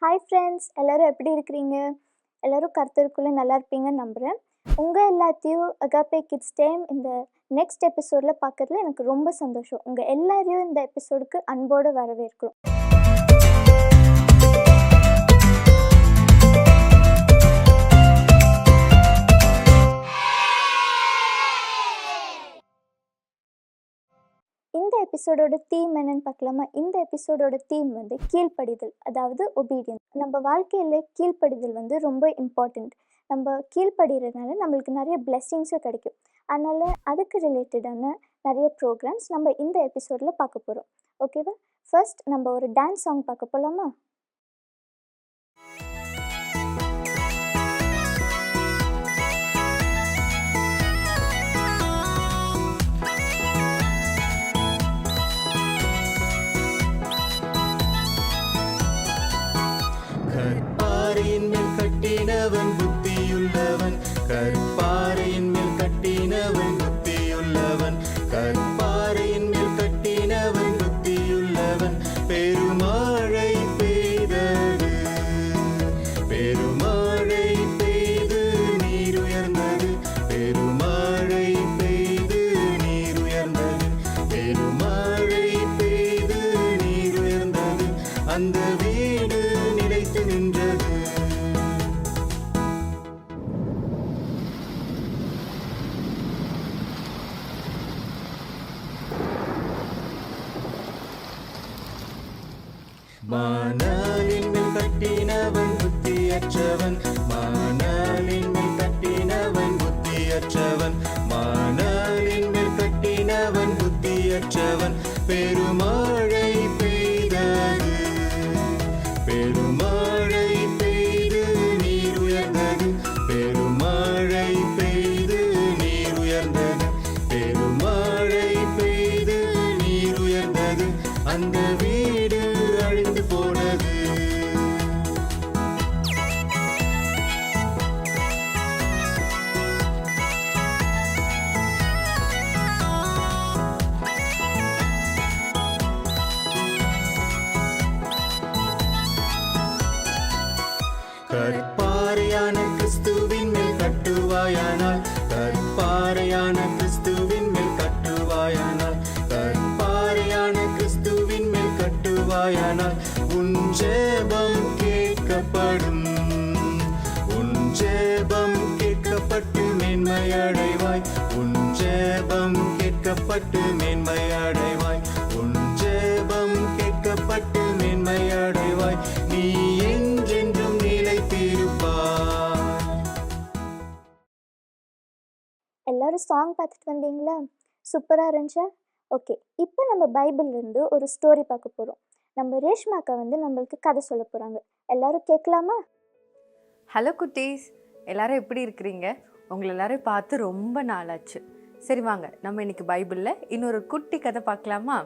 Hi friends, எல்லாரும் எப்படி இருக்கிறீங்க? எல்லாரும் கர்த்தருக்குள்ள நல்லா இருப்பீங்கன்னு நம்புகிறேன். உங்கள் எல்லாத்தையும் அகாப்பே கிட்ஸ் டைம் இந்த நெக்ஸ்ட் எபிசோடில் பார்க்கறதுல எனக்கு ரொம்ப சந்தோஷம். உங்கள் எல்லாரையும் இந்த எபிசோடுக்கு அன்போடு வரவேற்கிறோம். இந்த எபிசோடோட தீம் என்னன்னு பார்க்கலாமா? இந்த எபிசோடோட தீம் வந்து கீழ்ப்படிதல், அதாவது ஒபீடியன்ஸ். நம்ம வாழ்க்கையில் கீழ்ப்படிதல் வந்து ரொம்ப இம்பார்ட்டண்ட். நம்ம கீழ்ப்படுறதுனால நம்மளுக்கு நிறைய பிளெஸ்ஸிங்ஸும் கிடைக்கும். அதனால் அதுக்கு ரிலேட்டடான நிறைய ப்ரோக்ராம்ஸ் நம்ம இந்த எபிசோடில் பார்க்க போகிறோம். ஓகேவா? ஃபர்ஸ்ட் நம்ம ஒரு டான்ஸ் சாங் பார்க்க போகலாமா? கற்பாறையின் மேல் கட்டினவன் புத்தியுள்ளவன், கற்பாறையின் மேல் கட்டினவன் புத்தியுள்ளவன், கற்பாறையின் மேல் கட்டினவன் புத்தியுள்ளவன். பெருமழை பெய்தது, பெருமழை பெய்து நீர் உயர்ந்தது, பெருமழை பெய்து நீர் உயர்ந்தது, பெருமழை பெய்து நீர் உயர்ந்தது. அந்த வீடு நிலைத்து நின்றது. மானாலின் மேல் கட்டினவன் புத்தியற்றவன், மானாலின் மேல் கட்டினவன் புத்தியற்றவன், மானாலின் மேல் கட்டினவன் புத்தியற்றவன். பெருமழை பெய்தது, பெருமழை பெய்து நீர் உயர்ந்தது, பெருமழை பெய்து நீர் உயர்ந்தது, பெருமழை பெய்து நீர் உயர்ந்தது. அந்த வீடு அழிந்து போனது. கற்பாறையான கிறிஸ்துவின் மேல் கட்டுவாயானால், கற்பாறையான கிறிஸ்துவின் மேல் கட்டுவாயானால், கற்பாறையான கிறிஸ்துவின் மேல் கட்டுவாயானால், உன் ஜெபம் கேட்கப்படும், உன் ஜெபம் கேட்கப்பட்டு மேன்மை அடைவாய், உன் ஜெபம் கேட்கப்பட்டு மேன்மை அடைவாய், உன் ஜெபம் கேட்கப்பட்டு மேன்மை அடைவாய். நீ என்றென்றும் நிலைத்திருப்பாய். எல்லாரும் சாங் பார்த்துட்டு வந்தீங்களா? சூப்பராக இருந்துச்சா? ஓகே, இப்போ நம்ம பைபிள்லேருந்து ஒரு ஸ்டோரி பார்க்க போகிறோம். நம்ம ரேஷ்மாக்கா வந்து நம்மளுக்கு கதை சொல்ல போகிறாங்க. எல்லாரும் கேட்கலாமா? ஹலோ குட்டீஸ், எல்லாரும் எப்படி இருக்கிறீங்க? உங்களை எல்லாரும் பார்த்து ரொம்ப நாளாச்சு. சரி வாங்க, நம்ம இன்னைக்கு பைபிளில் இன்னொரு குட்டி கதை பார்க்கலாமா?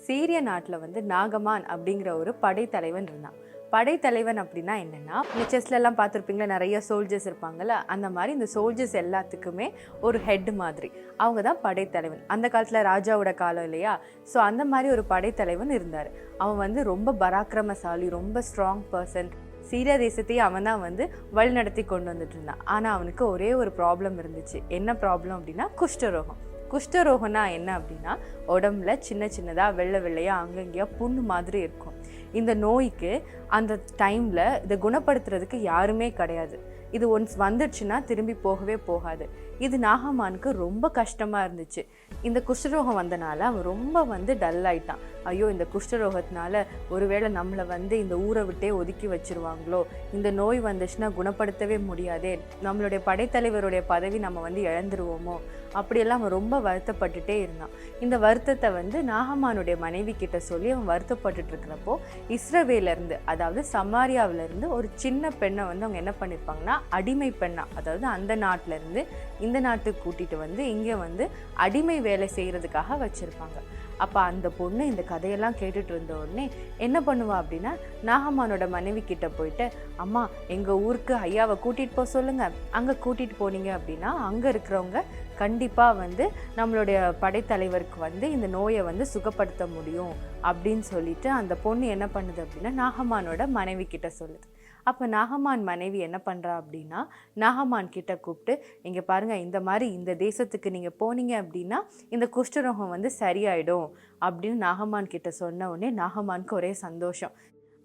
சீரிய நாட்டில் வந்து நாகமான் அப்படிங்கிற ஒரு படைத்தலைவன் இருந்தான். படைத்தலைவன் அப்படின்னா என்னென்னா, இந்த செஸ்லெல்லாம் பார்த்துருப்பீங்களா, நிறைய சோல்ஜர்ஸ் இருப்பாங்கள்ல, அந்த மாதிரி இந்த சோல்ஜர்ஸ் எல்லாத்துக்குமே ஒரு ஹெட் மாதிரி அவங்க தான் படைத்தலைவன். அந்த காலத்தில் ராஜாவோட காலம் இல்லையா? ஸோ அந்த மாதிரி ஒரு படைத்தலைவன் இருந்தார். அவன் வந்து ரொம்ப பராக்கிரமசாலி, ரொம்ப ஸ்ட்ராங் பர்சன். சீரியா தேசத்தையே அவன் தான் வந்து வழி நடத்தி கொண்டு வந்துட்டு இருந்தான். ஆனால் அவனுக்கு ஒரே ஒரு ப்ராப்ளம் இருந்துச்சு. என்ன ப்ராப்ளம் அப்படின்னா குஷ்டரோகம். குஷ்டரோகம்னா என்ன அப்படின்னா, உடம்புல சின்ன சின்னதாக வெள்ளை வெள்ளையாக அங்கங்கேயா புண்ணு மாதிரி இருக்கும். இந்த நோய்க்கு அந்த டைமில் இதை குணப்படுத்துறதுக்கு யாருமே கிடையாது. இது ஒன்ஸ் வந்துடுச்சுன்னா திரும்பி போகவே போகாது. இது நாகமானுக்கு ரொம்ப கஷ்டமாக இருந்துச்சு. இந்த குஷ்டரோகம் வந்தனால அவன் ரொம்ப வந்து டல் ஆயிட்டான். ஐயோ, இந்த குஷ்டரோகத்தினால ஒருவேளை நம்மளை வந்து இந்த ஊரை விட்டே ஒதுக்கி வச்சிருவாங்களோ, இந்த நோய் வந்துச்சுன்னா குணப்படுத்தவே முடியாதே, நம்மளுடைய படைத்தலைவருடைய பதவி நம்ம வந்து இழந்துருவோமோ, அப்படியெல்லாம் அவன் ரொம்ப வருத்தப்பட்டுட்டே இருந்தான். இந்த வருத்தத்தை வந்து நாகமானுடைய மனைவி கிட்ட சொல்லி அவன் வருத்தப்பட்டுட்டு இருக்கிறப்போ, இஸ்ரவேலேருந்து, அதாவது சமாரியாவிலேருந்து ஒரு சின்ன பெண்ணை வந்து அவங்க என்ன பண்ணியிருப்பாங்கன்னா, அடிமை பெண்ணா, அதாவது அந்த நாட்டிலேருந்து இந்த நாட்டுக்கு கூட்டிகிட்டு வந்து இங்கே வந்து அடிமை வேலை செய்கிறதுக்காக வச்சுருப்பாங்க. அப்போ அந்த பொண்ணு இந்த கதையெல்லாம் கேட்டுட்டு இருந்த உடனே என்ன பண்ணுவா அப்படின்னா, நாகமானோட மனைவி கிட்ட போயிட்டு, அம்மா எங்கள் ஊருக்கு ஐயாவை கூட்டிகிட்டு போக சொல்லுங்கள், அங்கே கூட்டிகிட்டு போனீங்க அப்படின்னா அங்கே இருக்கிறவங்க கண்டிப்பாக வந்து நம்மளுடைய படைத்தலைவருக்கு வந்து இந்த நோயை வந்து சுகப்படுத்த முடியும் அப்படின்னு சொல்லிட்டு அந்த பொண்ணு என்ன பண்ணுது அப்படின்னா நாகமானோட மனைவி கிட்ட சொல்லுது. அப்போ நாகமான் மனைவி என்ன பண்ணுறா அப்படின்னா நாகமான் கிட்ட கூப்பிட்டு, இங்கே பாருங்கள், இந்த மாதிரி இந்த தேசத்துக்கு நீங்கள் போனீங்க அப்படின்னா இந்த குஷ்டரோகம் வந்து சரியாயிடும் அப்படின்னு நாகமான் கிட்ட சொன்ன உடனே நாகமானுக்கு ஒரே சந்தோஷம்.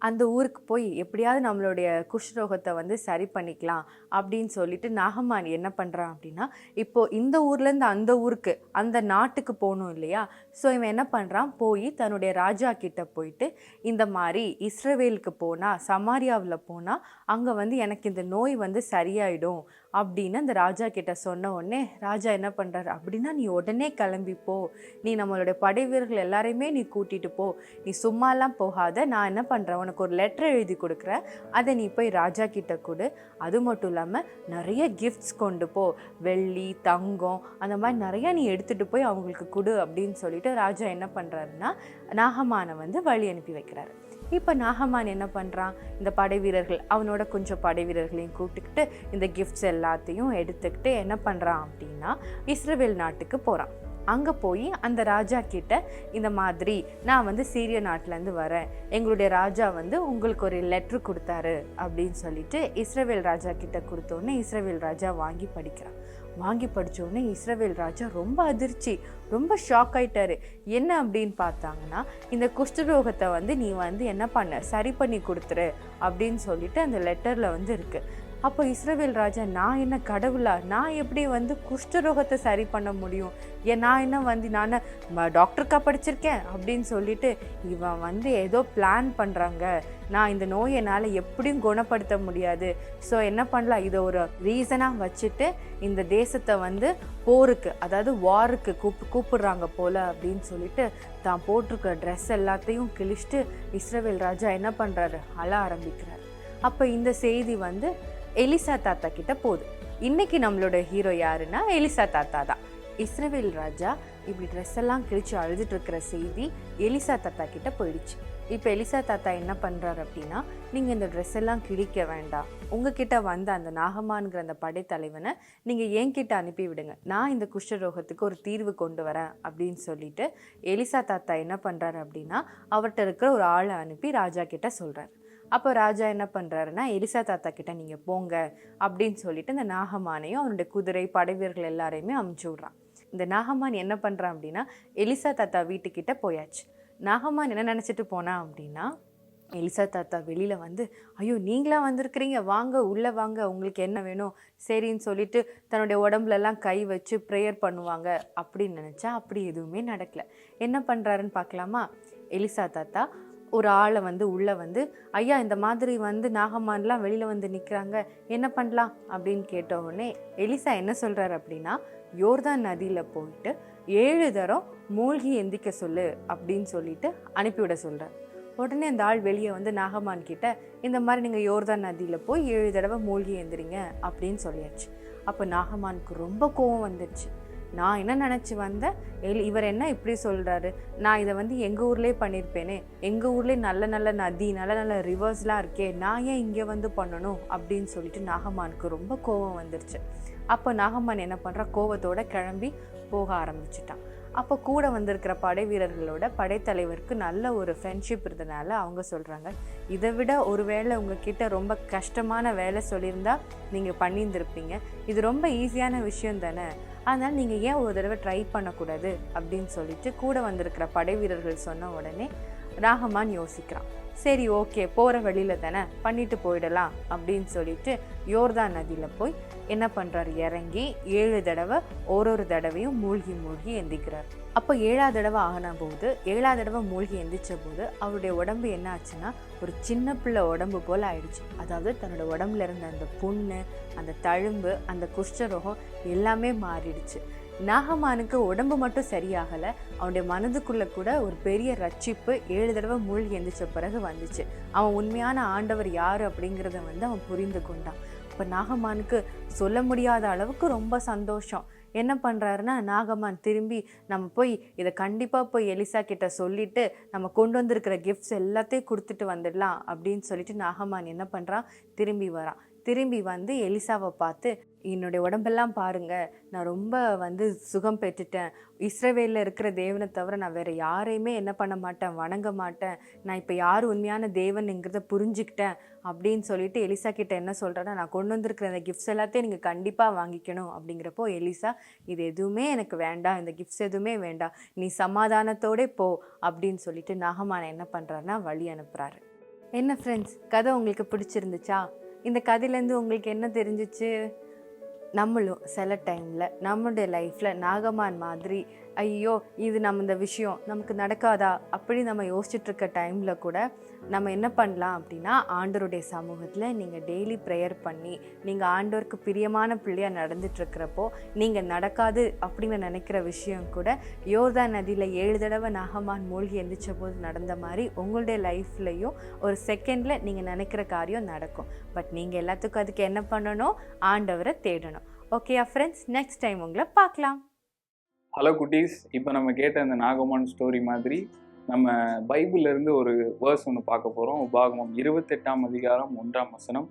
அந்த ஊருக்கு போய் எப்படியாவது நம்மளுடைய குஷ்டரோகத்தை வந்து சரி பண்ணிக்கலாம் அப்படின்னு சொல்லிட்டு நாகமான் என்ன பண்ணுறான் அப்படின்னா, இப்போது இந்த ஊர்லேருந்து அந்த ஊருக்கு அந்த நாட்டுக்கு போகணும் இல்லையா? ஸோ இவன் என்ன பண்ணுறான், போய் தன்னுடைய ராஜா கிட்ட போயிட்டு இந்த மாதிரி இஸ்ரவேலுக்கு போனால், சமாரியாவில் போனால் அங்கே வந்து எனக்கு இந்த நோய் வந்து சரியாயிடும் அப்படின்னு அந்த ராஜா கிட்ட சொன்ன உடனே ராஜா என்ன பண்ணுறாரு அப்படின்னா, நீ உடனே கிளம்பிப்போ, நீ நம்மளுடைய படை வீரர்கள் எல்லாரையுமே நீ கூட்டிகிட்டு போ, நீ சும்மாலாம் போகாத, நான் என்ன பண்ணுறேன் உனக்கு ஒரு லெட்டர் எழுதி கொடுக்குறேன், அதை நீ போய் ராஜா கிட்ட கொடு, அது மட்டும் இல்லாமல் நிறைய கிஃப்ட்ஸ் கொண்டு போ, வெள்ளி தங்கம் அந்த மாதிரி நிறையா நீ எடுத்துகிட்டு போய் அவங்களுக்கு கொடு அப்படின்னு சொல்லிட்டு ராஜா என்ன பண்ணுறாருன்னா நாகமானை வந்து வழி அனுப்பி வைக்கிறாரு. இப்போ நாகமான் என்ன பண்ணுறான், இந்த படை வீரர்கள் அவனோட கொஞ்சம் படை வீரர்களையும் கூப்பிட்டுக்கிட்டு இந்த கிஃப்ட்ஸ் எல்லாத்தையும் எடுத்துக்கிட்டு என்ன பண்ணுறான் அப்படின்னா இஸ்ரவேல் நாட்டுக்கு போகிறான். அங்கே போய் அந்த ராஜா கிட்ட இந்த மாதிரி நான் வந்து சீரிய நாட்டிலேருந்து வரேன், எங்களுடைய ராஜா வந்து உங்களுக்கு ஒரு லெட்ரு கொடுத்தாரு அப்படின்னு சொல்லிட்டு இஸ்ரவேல் ராஜா கிட்ட கொடுத்தோன்னே இஸ்ரவேல் ராஜா வாங்கி படிக்கிறான். வாங்கி படித்தோடனே இஸ்ரவேல் ராஜா ரொம்ப அதிர்ச்சி, ரொம்ப ஷாக் ஆயிட்டாரு. என்ன அப்படின்னு பார்த்தாங்கன்னா, இந்த குஷ்டரோகத்தை வந்து நீ வந்து என்ன பண்ண சரி பண்ணி கொடுத்துரு அப்படின்னு சொல்லிட்டு அந்த லெட்டரில் வந்து இருக்குது. அப்போ இஸ்ரவேல் ராஜா, நான் என்ன கடவுளா, நான் எப்படி வந்து குஷ்டரோகத்தை சரி பண்ண முடியும், நான் என்ன வந்து நான் டாக்டருக்கா படிச்சிருக்கேன் அப்படின்னு சொல்லிட்டு இவன் வந்து ஏதோ பிளான் பண்ணுறாங்க, நான் இந்த நோயை என்னால் எப்படியும் குணப்படுத்த முடியாது, ஸோ என்ன பண்ணலாம், இதை ஒரு ரீசனாக வச்சுட்டு இந்த தேசத்தை வந்து போருக்கு, அதாவது வாருக்கு கூப்பிடுறாங்க போல் அப்படின்னு சொல்லிட்டு தான் போட்டிருக்கிற ட்ரெஸ் எல்லாத்தையும் கிழிச்சிட்டு இஸ்ரவேல் ராஜா என்ன பண்ணுறாரு, அழ ஆரம்பிக்கிறார். அப்போ இந்த செய்தி வந்து எலிசா தாத்தா கிட்ட போகுது. இன்னைக்கு நம்மளோட ஹீரோ யாருன்னா எலிசா தாத்தா தான். இஸ்ரவேல் ராஜா இப்படி ட்ரெஸ் எல்லாம் கிழிச்சு அழுதுட்டு இருக்கிற செய்தி எலிசா தாத்தா கிட்ட போயிடுச்சு. இப்போ எலிசா தாத்தா என்ன பண்ணுறாரு அப்படின்னா, நீங்கள் இந்த ட்ரெஸ் எல்லாம் கிழிக்க வேண்டாம், உங்ககிட்ட வந்த அந்த நாகமான்கிற அந்த படைத்தலைவனை நீங்கள் என்கிட்ட அனுப்பி விடுங்க, நான் இந்த குஷ்டரோகத்துக்கு ஒரு தீர்வு கொண்டு வரேன் அப்படின்னு சொல்லிட்டு எலிசா தாத்தா என்ன பண்ணுறாரு அப்படின்னா அவர்கிட்ட இருக்கிற ஒரு ஆளை அனுப்பி ராஜா கிட்ட சொல்கிறார். அப்போ ராஜா என்ன பண்ணுறாருன்னா, எலிசா தாத்தா கிட்ட நீங்கள் போங்க அப்படின்னு சொல்லிட்டு இந்த நாகமானையும் அவனுடைய குதிரை படை வீரர்கள் எல்லாரையுமே அமுச்சு விட்றான். இந்த நாகமான் என்ன பண்ணுறான் அப்படின்னா எலிசா தாத்தா வீட்டுக்கிட்ட போயாச்சு. நாகமான் என்ன நினச்சிட்டு போனான் அப்படின்னா, எலிசா தாத்தா வெளியில் வந்து, ஐயோ நீங்களா வந்திருக்கிறீங்க, வாங்க உள்ளே வாங்க, உங்களுக்கு என்ன வேணும் சரின்னு சொல்லிட்டு தன்னுடைய உடம்புலலாம் கை வச்சு ப்ரேயர் பண்ணுவாங்க அப்படின்னு நினச்சா அப்படி எதுவுமே நடக்கலை. என்ன பண்ணுறாருன்னு பார்க்கலாமா? எலிசா தாத்தா ஒரு ஆளை வந்து உள்ளே வந்து, ஐயா இந்த மாதிரி வந்து நாகமான்லாம் வெளியில் வந்து நிற்கிறாங்க, என்ன பண்ணலாம் அப்படின்னு கேட்ட உடனே எலிசா என்ன சொல்கிறார் அப்படின்னா, யோர்தான் நதியில் போயிட்டு 7 தரம் மூழ்கி எந்திக்க சொல்லு அப்படின்னு சொல்லிட்டு அனுப்பிவிட சொல்கிறார். உடனே அந்த ஆள் வெளியே வந்து நாகமான் கிட்ட, இந்த மாதிரி நீங்கள் யோர்தான் நதியில் போய் 7 தடவை மூழ்கி எந்திரிங்க அப்படின்னு சொல்லியாச்சு. அப்போ நாகமானுக்கு ரொம்ப கோவம் வந்துடுச்சு. நான் என்ன நினச்சி வந்தேன், இவர் என்ன இப்படி சொல்கிறாரு, நான் இதை வந்து எங்கள் ஊர்லேயே பண்ணியிருப்பேனே, எங்கள் ஊர்லேயே நல்ல நல்ல நதி நல்ல நல்ல ரிவர்ஸ்லாம் இருக்கே, நான் ஏன் இங்கே வந்து பண்ணணும் அப்படின்னு சொல்லிட்டு நாகமானுக்கு ரொம்ப கோவம் வந்துருச்சு. அப்போ நாகமான் என்ன பண்ணுறா, கோவத்தோடு கிளம்பி போக ஆரம்பிச்சிட்டான். அப்போ கூட வந்திருக்கிற படை வீரர்களோட படைத்தலைவருக்கு நல்ல ஒரு ஃப்ரெண்ட்ஷிப் இருந்தனால அவங்க சொல்கிறாங்க, இதை விட ஒரு வேளை உங்ககிட்ட ரொம்ப கஷ்டமான வேலை சொல்லியிருந்தா நீங்கள் பண்ணியிருந்திருப்பீங்க, இது ரொம்ப ஈஸியான விஷயம் தானே, அதனால் நீங்கள் ஏன் ஒரு தடவை ட்ரை பண்ணக்கூடாது அப்படின்னு சொல்லிட்டு கூட வந்திருக்கிற படை வீரர்கள் சொன்ன உடனே நாகமான் யோசிக்கிறான். சரி ஓகே, போகிற வழியில் தானே பண்ணிட்டு போயிடலாம் அப்படின்னு சொல்லிட்டு யோர்தான் நதியில் போய் என்ன பண்ணுறாரு, இறங்கி 7 தடவை ஒரு தடவையும் மூழ்கி மூழ்கி எந்திக்கிறார். அப்போ 7ஆவது தடவை ஆகின போது 7ஆவது தடவை மூழ்கி எந்திரிச்ச போது அவருடைய உடம்பு என்ன ஆச்சுன்னா ஒரு சின்ன பிள்ளை உடம்பு போல் ஆயிடுச்சு. அதாவது தன்னோட உடம்புல இருந்த அந்த புண்ணு, அந்த தழும்பு, அந்த குஷ்டரோகம் எல்லாமே மாறிடுச்சு. நாகமானுக்கு உடம்பு மட்டும் சரியாகலை, அவனுடைய மனதுக்குள்ளே கூட ஒரு பெரிய ரட்சிப்பு 7 தடவை மூழ்கி எந்திரிச்ச பிறகு வந்துச்சு. அவன் உண்மையான ஆண்டவர் யார் அப்படிங்கிறத வந்து அவன் புரிந்து கொண்டான். இப்போ நாகமானுக்கு சொல்ல முடியாத அளவுக்கு ரொம்ப சந்தோஷம். என்ன பண்ணுறாருன்னா, நாகமான் திரும்பி நம்ம போய் இதை கண்டிப்பாக போய் எலிசா கிட்ட சொல்லிவிட்டு நம்ம கொண்டு வந்திருக்கிற கிஃப்ட்ஸ் எல்லாத்தையும் கொடுத்துட்டு வந்துடலாம் அப்படின்னு சொல்லிட்டு நாகமான் என்ன பண்ணுறான், திரும்பி வரான். திரும்பி வந்து எலிசாவை பார்த்து, என்னுடைய உடம்பெல்லாம் பாருங்க, நான் ரொம்ப வந்து சுகம் பெற்றுட்டேன். இஸ்ரவேலில் இருக்கிற தேவனை தவிர நான் வேறு யாரையுமே என்ன பண்ண மாட்டேன், வணங்க மாட்டேன். நான் இப்போ யார் உண்மையான தேவனுங்கிறத புரிஞ்சுக்கிட்டேன் அப்படின்னு சொல்லிட்டு எலிசா கிட்ட என்ன சொல்கிறேன்னா, நான் கொண்டு வந்திருக்கிற இந்த கிஃப்ட்ஸ் எல்லாத்தையும் நீங்கள் கண்டிப்பாக வாங்கிக்கணும். அப்படிங்கிறப்போ எலிசா, இது எதுவுமே எனக்கு வேண்டாம், இந்த கிஃப்ட்ஸ் எதுவுமே வேண்டாம், நீ சமாதானத்தோடே போ அப்படின்னு சொல்லிட்டு நாகமானை என்ன பண்ணுறாருன்னா வழி அனுப்புகிறாரு. என்ன ஃப்ரெண்ட்ஸ், கதை உங்களுக்கு பிடிச்சிருந்துச்சா? இந்த கதையிலேருந்து உங்களுக்கு என்ன தெரிஞ்சிச்சு? நம்மளும் சில டைமில் நம்மளுடைய லைஃப்பில் நாகமான் மாதிரி, ஐயோ இது நம்ம இந்த விஷயம் நமக்கு நடக்காதா அப்படி நம்ம யோசிச்சுட்ருக்க டைமில் கூட நம்ம என்ன பண்ணலாம் அப்படின்னா, ஆண்டவருடைய சமூகத்தில் நீங்கள் டெய்லி ப்ரேயர் பண்ணி, நீங்கள் ஆண்டவருக்கு பிரியமான பிள்ளையாக நடந்துட்டுருக்கிறப்போ, நீங்கள் நடக்காது அப்படின்னு நினைக்கிற விஷயம் கூட யோர்தான் நதியில் 7 தடவை நாகமான் மூழ்கி எழுந்திரிச்ச போது நடந்த மாதிரி உங்களுடைய லைஃப்லையும் ஒரு செகண்டில் நீங்கள் நினைக்கிற காரியம் நடக்கும். பட் நீங்கள் எல்லாத்துக்கும் அதுக்கு என்ன பண்ணணும்? ஆண்டவரை தேடணும். ஓகேயா ஃப்ரெண்ட்ஸ், நெக்ஸ்ட் டைம் உங்களை பார்க்கலாம். ஹலோ குட்டீஸ், இப்போ நம்ம கேட்ட அந்த நாகமான் ஸ்டோரி மாதிரி நம்ம பைபிள்ல இருந்து ஒரு வேர்ஸ் ஒன்று பார்க்க போகிறோம். உபாகமம் 28ஆம் அதிகாரம் 1ஆம் வசனம்.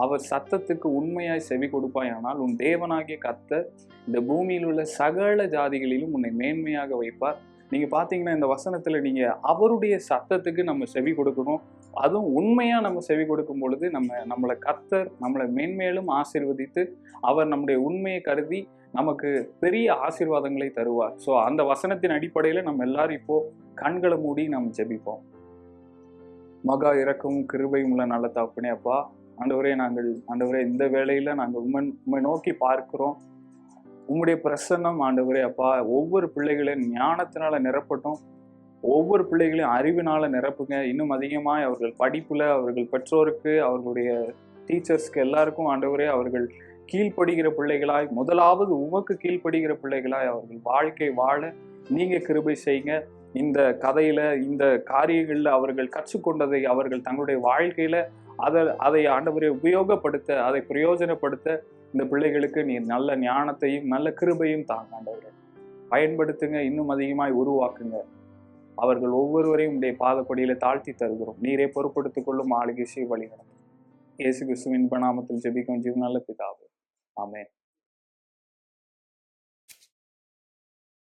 அவர் சத்தத்துக்கு உண்மையாய் செவி கொடுப்பாயானால் உன் தேவனாகிய கர்த்தர் இந்த பூமியில் உள்ள சகல ஜாதிகளிலும் உன்னை மேன்மையாக வைப்பார். நீங்கள் பார்த்தீங்கன்னா இந்த வசனத்தில் நீங்கள் அவருடைய சத்தத்துக்கு நம்ம செவி கொடுக்கணும். அதுவும் உண்மையாக நம்ம செவி கொடுக்கும் பொழுது நம்மளை கர்த்தர் நம்மளை மேன்மேலும் ஆசீர்வதித்து அவர் நம்முடைய உண்மையை கருதி நமக்கு பெரிய ஆசீர்வாதங்களை தருவார். ஸோ அந்த வசனத்தின் அடிப்படையில் நம்ம எல்லாரும் இப்போ கண்களை மூடி நம்ம ஜெபிப்போம். மகா இரக்கமும் கிருபையும் உள்ள நல்ல தகப்பனே அப்பா, ஆண்டவரே இந்த வேளையில நாங்கள் உண்மை நோக்கி பார்க்கிறோம். உம்முடைய பிரசன்னம் ஆண்டவரே அப்பா ஒவ்வொரு பிள்ளைகளையும் ஞானத்தினால நிரப்பட்டும், ஒவ்வொரு பிள்ளைகளையும் அறிவினால நிரப்புங்க. இன்னும் அதிகமாக அவர்கள் படிப்புல, அவர்கள் பெற்றோருக்கு, அவர்களுடைய டீச்சர்ஸ்க்கு எல்லாருக்கும் ஆண்டவரே அவர்கள் கீழ்ப்படுகிற பிள்ளைகளாய், முதலாவது உமக்கு கீழ்ப்படுகிற பிள்ளைகளாய் அவர்கள் வாழ்க்கை வாழ நீங்க கிருபை செய்யுங்க. இந்த கதையில இந்த காரியங்கள்ல அவர்கள் கற்றுக்கொண்டதை அவர்கள் தங்களுடைய வாழ்க்கையில அதை ஆண்டவரை உபயோகப்படுத்த, அதை பிரயோஜனப்படுத்த இந்த பிள்ளைகளுக்கு நீ நல்ல ஞானத்தையும் நல்ல கிருபையும் தாங்க ஆண்டவரை பயன்படுத்துங்க. இன்னும் அதிகமாய் உருவாக்குங்க. அவர்கள் ஒவ்வொருவரையும் உடைய பாதப்படியில தாழ்த்தி தருகிறோம். நீரே பொறுப்படுத்திக் கொள்ளும் ஆளுகை வழி நடத்தும். இயேசு கிறிஸ்துவின் நாமத்தில் ஜெபிக்கும் ஜீவன் நல்ல பிதாவே, ஆமென்.